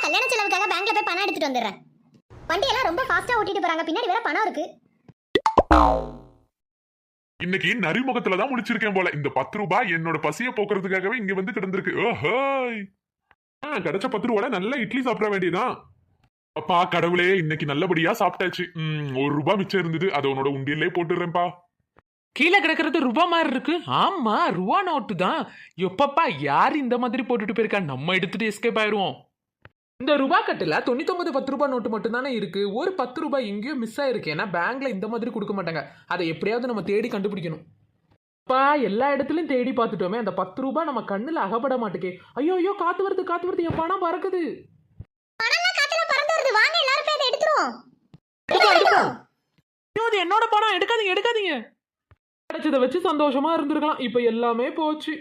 கல்யாண செலவுக்காக பேங்க்ல போய் பணம் எடுத்துட்டு வந்துடுறேன். வண்டி எல்லாம் ரொம்ப ஃபாஸ்டா ஓட்டிட்டு போறாங்க, பின்னாடி வேற பணம் இருக்கு. இன்னைக்கு நரிமுகத்துல தான் முடிச்சிருக்கேன் போல. இந்த 10 ரூபாய் என்னோட பசிய போக்குறதுக்காகவே இங்க வந்து கிடந்திருக்கு. ஓஹோய், கிடைச்ச 10 ரூபாய் நல்ல இட்லி சாப்பிட வேண்டியதான். அப்பா கடவுளே, இன்னைக்கு நல்லபடியா சாப்பிட்டாச்சு. 1 ரூபாய் மிச்சம் இருந்தது, அதை உன்னோட உண்டியல்லே போட்டுறேன்ப்பா. கீழே கிடக்கிறது ரூபா மாதிரி இருக்கு. ஆமா, ரூபா நோட்டு தான். எப்பப்பா யார் இந்த மாதிரி போட்டுட்டு போயிருக்கா? நம்ம எடுத்துட்டு எஸ்கேப் ஆயிருவோம். இந்த ரூபா கட்டுல 99 10 ரூபாய் நோட்டு மட்டும் தானே இருக்கு. ஒரு 10 ரூபாய் எங்கேயோ மிஸ் ஆயிருக்கு. ஏன்னா பேங்க்ல இந்த மாதிரி கொடுக்க மாட்டாங்க. அதை எப்படியாவது நம்ம தேடி கண்டுபிடிக்கணும். அப்பா எல்லா இடத்துலயும் தேடி பார்த்துட்டோமே, அந்த 10 ரூபாய் நம்ம கண்ணுல அகப்பட மாட்டேக்கே. ஐயோ ஐயோ, காத்து வருது, என் பணம் பறக்குது. பணம்லாம் காத்துல பறந்து வருது, வாங்க எல்லாரும் போய் அதை எடுத்துருவோம். ஐயோ, அது என்னோட பணம், எடுக்காதீங்க. கிடைச்சதை வச்சு சந்தோஷமா இருந்திருக்கலாம். இப்ப எல்லாமே போச்சு.